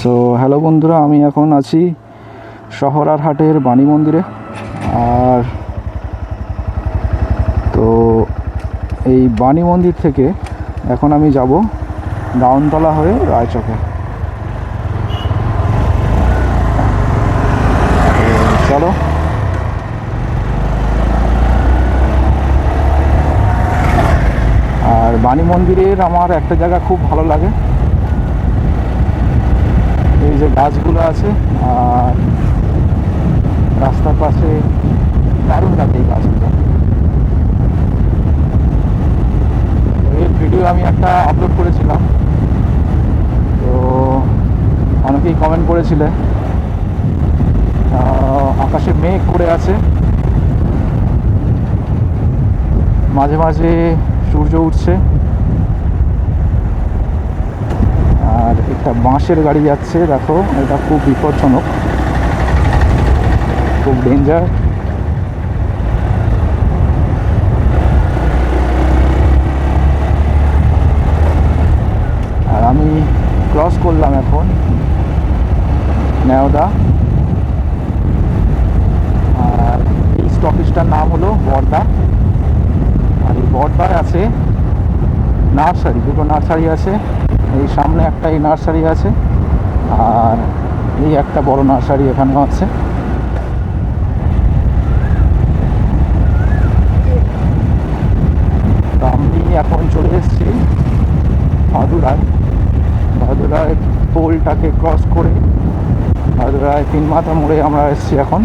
So hello বন্ধুরা, আমি এখন আছি শহরারহাটের বাণী মন্দিরে। আর তো এই বাণী মন্দির থেকে এখন আমি যাব ডাউনতলা হয়ে রায়চকে। চলো। আর বাণী মন্দিরের আমার একটা জায়গা খুব ভালো লাগে, এই যে গাছগুলো আছে আর রাস্তার পাশে দারুণ লাগে এই গাছগুলো। এর ভিডিও আমি একটা আপলোড করেছিলাম, তো অনেকেই কমেন্ট করেছিলে। আকাশে মেঘ করে আছে, মাঝে মাঝে সূর্য উঠছে, আর একটা বাঁশের গাড়ি যাচ্ছে, দেখো এটা খুব বিপজ্জনক, খুব ডেঞ্জার। আর আমি ক্রস করলাম এখন নেওদা, আর এই স্টপেজটার নাম হলো বড়দা। আর এই বড়দায় আছে নার্সারি, দুটো নার্সারি আছে। এই সামনে একটা এই নার্সারি আছে, আর এই একটা বড় নার্সারি এখানেও আছে। তো আমি এখন চলে এসেছি ভাদুরায়। ভাদুরায় পোলটাকে ক্রস করে ভাদুরায় তিনমাথা মোড়ে আমরা এসেছি এখন।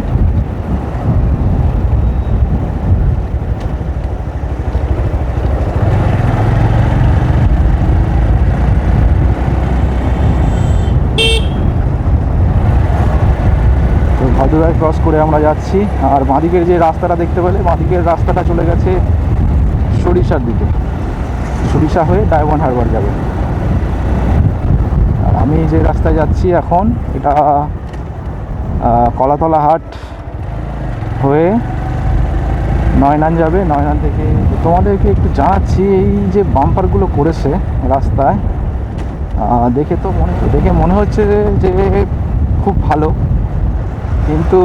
ভাদুরায় ক্রস করে আমরা যাচ্ছি, আর বাঁদিকের যে রাস্তাটা দেখতে পেলে, বাঁদিকের রাস্তাটা চলে গেছে সরিষার দিকে, সরিষা হয়ে ডায়মন্ড হারবার যাবে। আর আমি যে রাস্তায় যাচ্ছি এখন, এটা কলাতলা হাট হয়ে নয়নান যাবে। নয়নান থেকে তোমাদেরকে একটু জানাচ্ছি, এই যে বাম্পারগুলো করেছে রাস্তায়, দেখে মনে হচ্ছে যে খুব ভালো, কিন্তু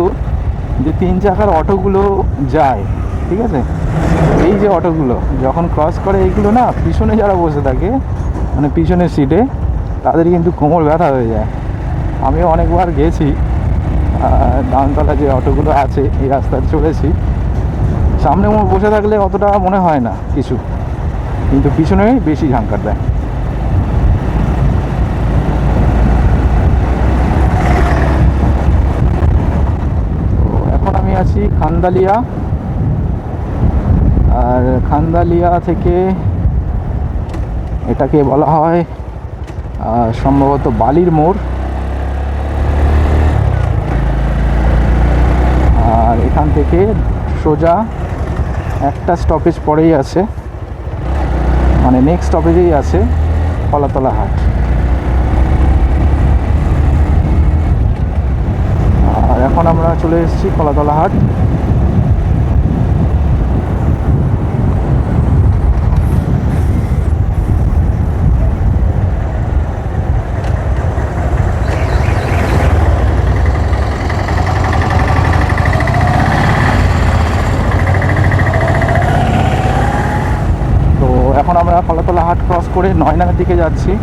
যে 3 চাকার অটোগুলো যায়, ঠিক আছে, এই যে অটোগুলো যখন ক্রস করে, এইগুলো না পিছনে যারা বসে থাকে, মানে পিছনের সিটে, তাদের কিন্তু কোমর ব্যথা হয়ে যায়। আমিও অনেকবার গেছি, ডাউনতলা যে অটোগুলো আছে এই রাস্তায় চলেছি, সামনে বসে থাকলে অতটা মনে হয় না কিছু, কিন্তু পিছনে বেশি ঝাঁকার দেয়। আমি আছি খান্দালিয়া, আর খান্দালিয়া থেকে এটাকে বলা হয় সম্ভবত বালির মোড়। আর এখান থেকে সোজা একটা স্টপেজ পরেই আছে, মানে নেক্সট স্টপেজেই আছে কলাতলা হাট। আর এখন আমরা চলে এসেছি কলাতলা হাট। তো এখন আমরা কলাতলা হাট ক্রস করে নয়নানের দিকে যাচ্ছি।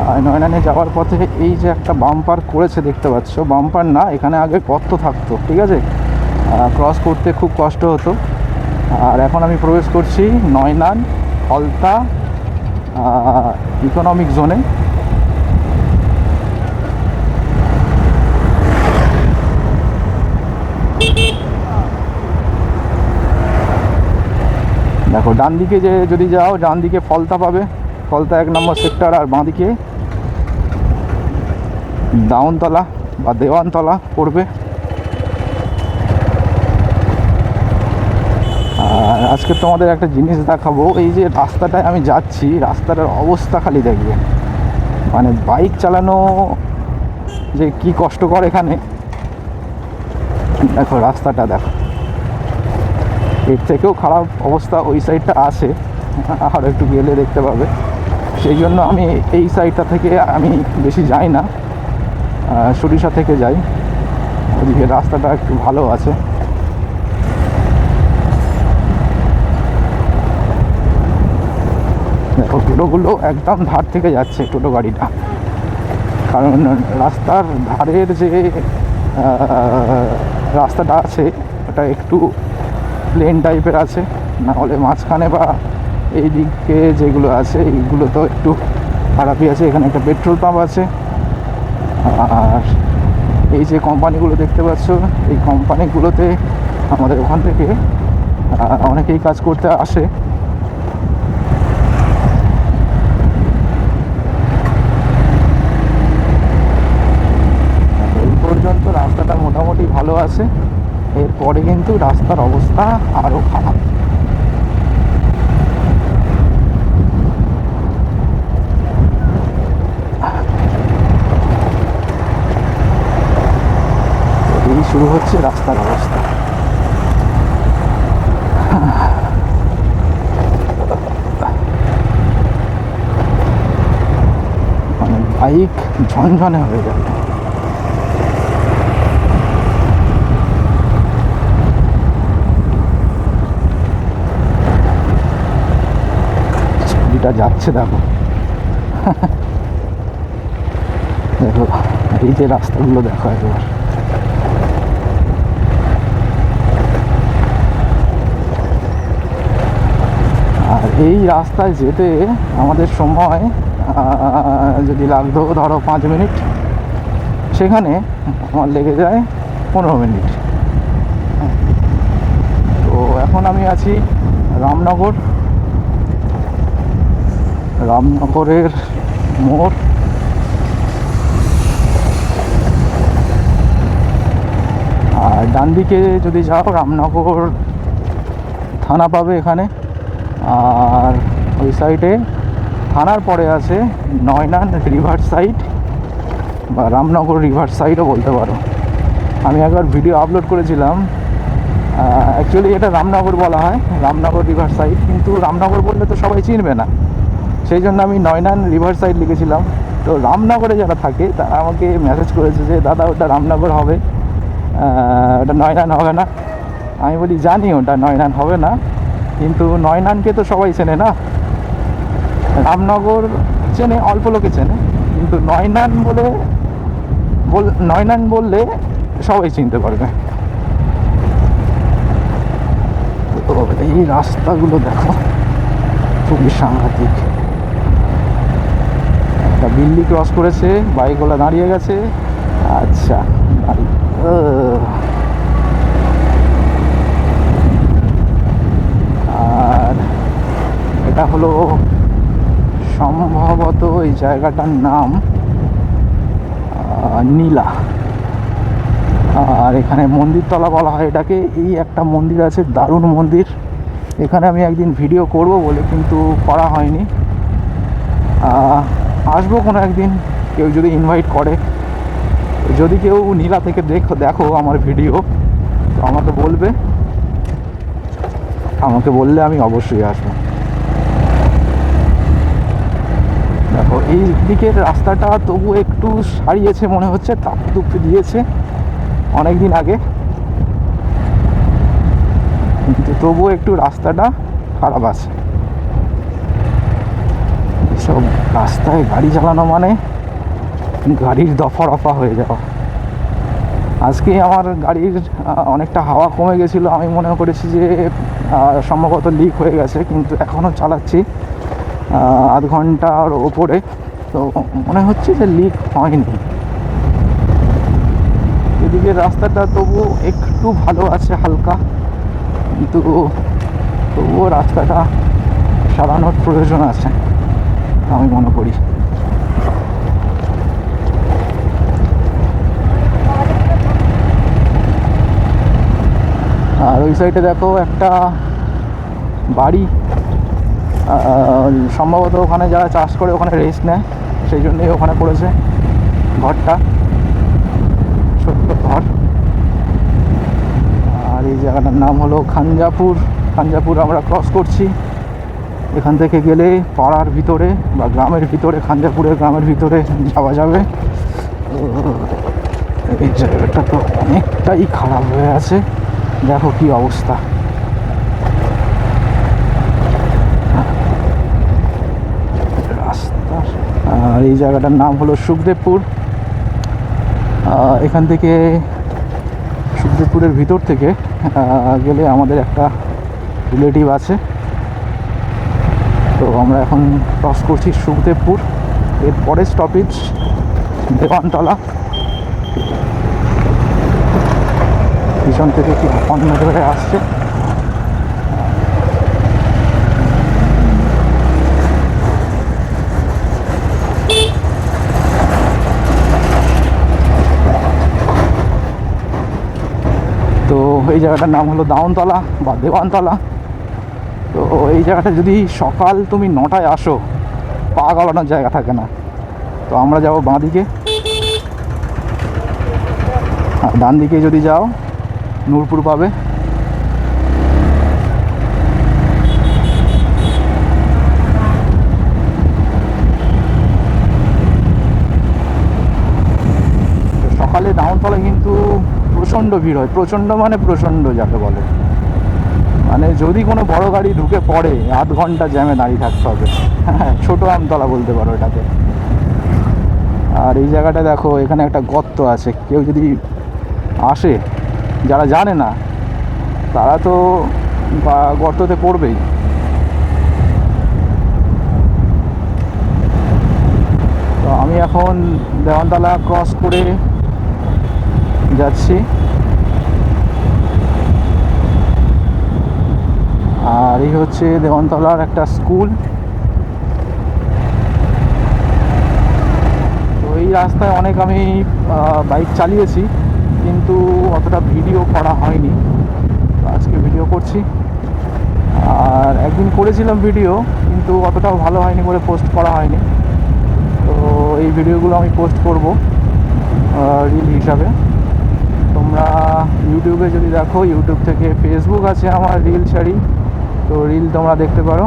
আর নয়নানে যাওয়ার পথে এই যে একটা বাম্পার করেছে দেখতে পাচ্ছ, বাম্পার না, এখানে আগে গর্ত থাকতো, ঠিক আছে, ক্রস করতে খুব কষ্ট হতো। আর এখন আমি প্রবেশ করছি নয়নান ফলতা ইকোনমিক জোনে। দেখো ডান দিকে যদি যাও, ডান দিকে ফলতা পাবে, ফলতা 1 নম্বর সেক্টর, আর বাঁদিকে ডাউনতলা বা দেওয়ানতলা পড়বে। আর আজকে তোমাদের একটা জিনিস দেখাবো, এই যে রাস্তাটায় আমি যাচ্ছি, রাস্তাটার অবস্থা খালি দেখবে, মানে বাইক চালানো যে কি কষ্টকর এখানে। দেখো রাস্তাটা দেখো, এর থেকেও খারাপ অবস্থা ওই সাইডটা আছে, আর একটু গেলে দেখতে পাবে। সেই জন্য আমি এই সাইডটা থেকে আমি বেশি যাই না, সরিষা থেকে যাই, ওদিকে রাস্তাটা একটু ভালো আছে। দেখো টোটোগুলো একদম ধার থেকে যাচ্ছে টোটো গাড়িটা, কারণ রাস্তার ধারের যে রাস্তাটা আছে ওটা একটু প্লেন টাইপের আছে, না হলে মাঝখানে বা এই দিকে যেগুলো আছে এইগুলো তো একটু খারাপই আছে। এখানে একটা পেট্রোল পাম্প আছে, আর এই যে কোম্পানিগুলো দেখতে পাচ্ছ এই কোম্পানিগুলোতে আমাদের ওখান থেকে অনেকেই কাজ করতে আসে। এই পর্যন্ত রাস্তাটা মোটামুটি ভালো আছে, এরপরে কিন্তু রাস্তার অবস্থা আরও খারাপ। এই শুরু হচ্ছে রাস্তার অবস্থা। মানে বাইক ঝনঝনে হয়ে যাবে। স্পিডটা যাচ্ছে দেখো। দেখো এই যে রাস্তাগুলো দেখো একবার। আর এই রাস্তায় যেতে আমাদের সময় যদি লাগতো ধরো 5 মিনিট, সেখানে আমার লেগে যায় 15 মিনিট। তো এখন আমি আছি রামনগরের মোড়। আর ডান দিকে যদি যাও রামনগর থানা পাবে এখানে, আর ওই সাইডে থানার পরে আছে নয়নান রিভার সাইড বা রামনগর রিভার সাইডও বলতে পারো। আমি একবার ভিডিও আপলোড করেছিলাম, অ্যাকচুয়ালি এটা রামনগর বলা হয়, রামনগর রিভার সাইড, কিন্তু রামনগর বললে তো সবাই চিনবে না, সেই জন্য আমি নয়নান রিভার সাইড লিখেছিলাম। তো রামনগরে যারা থাকে তারা আমাকে মেসেজ করেছে যে দাদা ওটা রামনগর হবে, ওটা নয়নান হবে না। আমি বলি জানি ওটা নয়নান হবে না, কিন্তু নয়নানকে তো সবাই চেনে না, রামনগর চেনে অল্প লোকে চেনে, কিন্তু নয়নান বললে সবাই চিনতে পারবে। তো এই রাস্তাগুলো দেখো খুবই সাংঘাতিক। একটা বিল্লি ক্রস করেছে, বাইকওয়ালা দাঁড়িয়ে গেছে। আচ্ছা আর এটা হলো সম্ভবত এই জায়গাটার নাম নীলা, আর এখানে মন্দিরতলা বলা হয় এটাকে। এই একটা মন্দির আছে, দারুণ মন্দির, এখানে আমি একদিন ভিডিও করব বলে কিন্তু করা হয়নি। আসবো কোনো একদিন, কেউ যদি ইনভাইট করে। যদি কেউ নীলা থেকে দেখো আমার ভিডিও, তো আমাকে বললে আমি অবশ্যই আসবো। দেখো এই দিকের রাস্তাটা তবু একটু সারিয়েছে মনে হচ্ছে, তাপ দিয়েছে অনেক দিন আগে, কিন্তু তবুও একটু রাস্তাটা খারাপ আছে। এসব রাস্তায় গাড়ি চালানো মানে গাড়ির দফা হয়ে যাওয়া। আজকে আমার গাড়ির অনেকটা হাওয়া কমে গেছিলো, আমি মনে করেছি যে সম্ভবত লিক হয়ে গেছে, কিন্তু এখনও চালাচ্ছি আধ ঘন্টার ওপরে, তো মনে হচ্ছে যে লিক হয়নি। এদিকে রাস্তাটা তবু একটু ভালো আছে হালকা, কিন্তু তবুও রাস্তাটা সারানোর প্রয়োজন আছে আমি মনে করি। আর ওই সাইডে দেখো একটা বাড়ি, সম্ভবত ওখানে যারা চাষ করে ওখানে রেস্ট নেয়, সেই জন্যই ওখানে পড়েছে ঘরটা, ছোট্ট ঘর। আর এই জায়গাটার নাম হলো খাঞ্জাপুর আমরা ক্রস করছি। এখান থেকে গেলে পাড়ার ভিতরে বা গ্রামের ভিতরে, খাঞ্জাপুরের গ্রামের ভিতরে যাওয়া যাবে। এই জায়গাটা তো অনেকটাই খারাপ হয়ে আছে, দেখো কি অবস্থা। রাস্তা, আর এই জায়গাটার নাম হলো সুখদেবপুর। এখান থেকে সুখদেবপুরের ভিতর থেকে গেলে আমাদের একটা রিলেটিভ আছে, তো আমরা এখন ক্রস করছি সুখদেবপুর। এর পরের স্টপেজ দেওয়ানতলা। পিছন থেকে কি হর্ন ধরে আসছে। তো এই জায়গাটার নাম হলো দাউনতলা বা দেওয়ানতলা। তো এই জায়গাটা যদি সকাল তুমি 9টায় আসো, পা গলানোর জায়গা থাকে না। তো আমরা যাবো বাঁ দিকে, আর ডান দিকে যদি যাও নূরপুর পাবে। সকালে দাউনতলায় কিন্তু প্রচণ্ড ভিড় হয়, প্রচণ্ড মানে প্রচণ্ড যাকে বলে। মানে যদি কোনো বড় গাড়ি ঢুকে পড়ে, আধ ঘন্টা জ্যামে দাঁড়িয়ে থাকতে হবে। হ্যাঁ, ছোটো আমতলা বলতে পারো এটাকে। আর এই জায়গাটা দেখো, এখানে একটা গর্ত আছে। কেউ যদি আসে, যারা জানে না তারা তো গর্ততে পড়বেই। তো আমি এখন দেওয়ানতলা ক্রস করে যাচ্ছি। আর এই হচ্ছে দেওয়ানতলার একটা স্কুল। তো এই রাস্তায় অনেক আমি বাইক চালিয়েছি, কিন্তু অতটা ভিডিও করা হয়নি। আজকে ভিডিও করছি। আর একদিন করেছিলাম ভিডিও, কিন্তু অতটাও ভালো হয়নি বলে পোস্ট করা হয়নি। তো এই ভিডিওগুলো আমি পোস্ট করব রিল হিসাবে। তোমরা ইউটিউবে যদি দেখো, ইউটিউব থেকে ফেসবুক আছে আমার, রিল ছাড়ি, তো রিল তোমরা দেখতে পারো।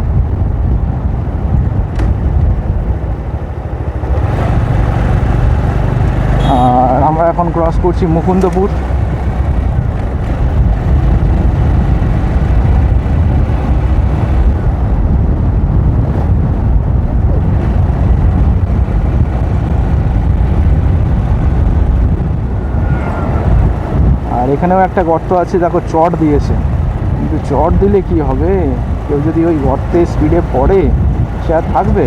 আর আমরা এখন ক্রস করছি মুকুন্দপুর। আর এখানেও একটা গর্ত আছে, দেখো চট দিয়েছে, কিন্তু চট দিলে কি হবে? কেউ যদি ওই গর্তে স্পিডে পড়ে, সে আর থাকবে?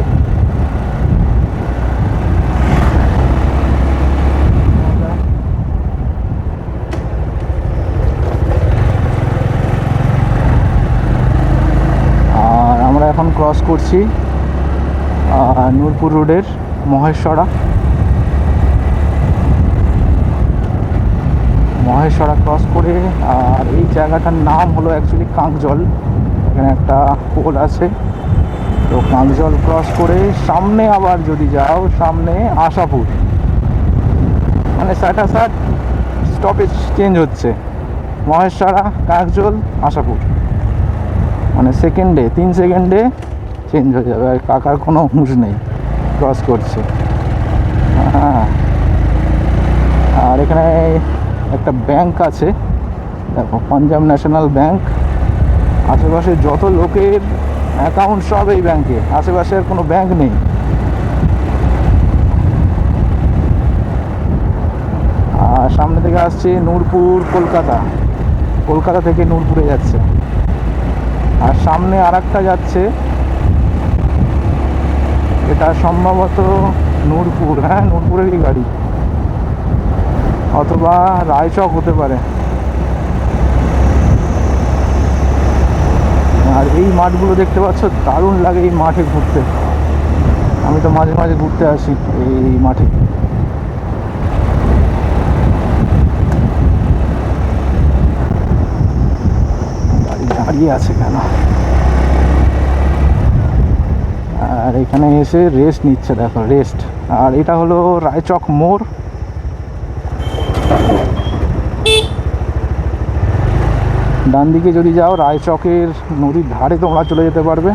আর আমরা এখন ক্রস করছি নূরপুর রোডের মহেশ্বরা ক্রস করে। আর এই জায়গাটার নাম হলো অ্যাকচুয়ালি কাঁকজল। এখানে একটা পোল আছে। তো কাঁকজল ক্রস করে সামনে আবার যদি যাও, সামনে আশাপুর, মানে সাট স্টপেজ চেঞ্জ হচ্ছে। মহেশ্বরা, কাঁকজল, আশাপুর, মানে সেকেন্ডে 3 সেকেন্ডে চেঞ্জ হয়ে যাবে। আর কাকার কোনো হুঁশ নেই, ক্রস করছে। হ্যাঁ, আর এখানে একটা ব্যাংক আছে, দেখো, পাঞ্জাব ন্যাশনাল ব্যাংক। আশেপাশে যত লোকের অ্যাকাউন্ট সব এই ব্যাংকে, আশেপাশে আর কোনো ব্যাংক নেই। আর সামনে থেকে আসছে নূরপুর কলকাতা থেকে নূরপুরে যাচ্ছে। আর সামনে আর একটা যাচ্ছে, এটা সম্ভবত নূরপুর, হ্যাঁ নূরপুরেরই গাড়ি, অথবা রায়চক হতে পারে। আর এই মাঠগুলো দেখতে পাচ্ছ, দারুণ লাগে এই মাঠে ঘুরতে। আমি তো মাঝে মাঝে ঘুরতে আসি এই মাঠে। গাড়ি দাঁড়িয়ে আছে কেন? আর এখানে এসে রেস্ট নিচ্ছে, দেখো রেস্ট। আর এটা হলো রায়চক মোড়। ডান দিকে যদি যাও, রায়চকের নদীর ধারে তোমরা চলে যেতে পারবে।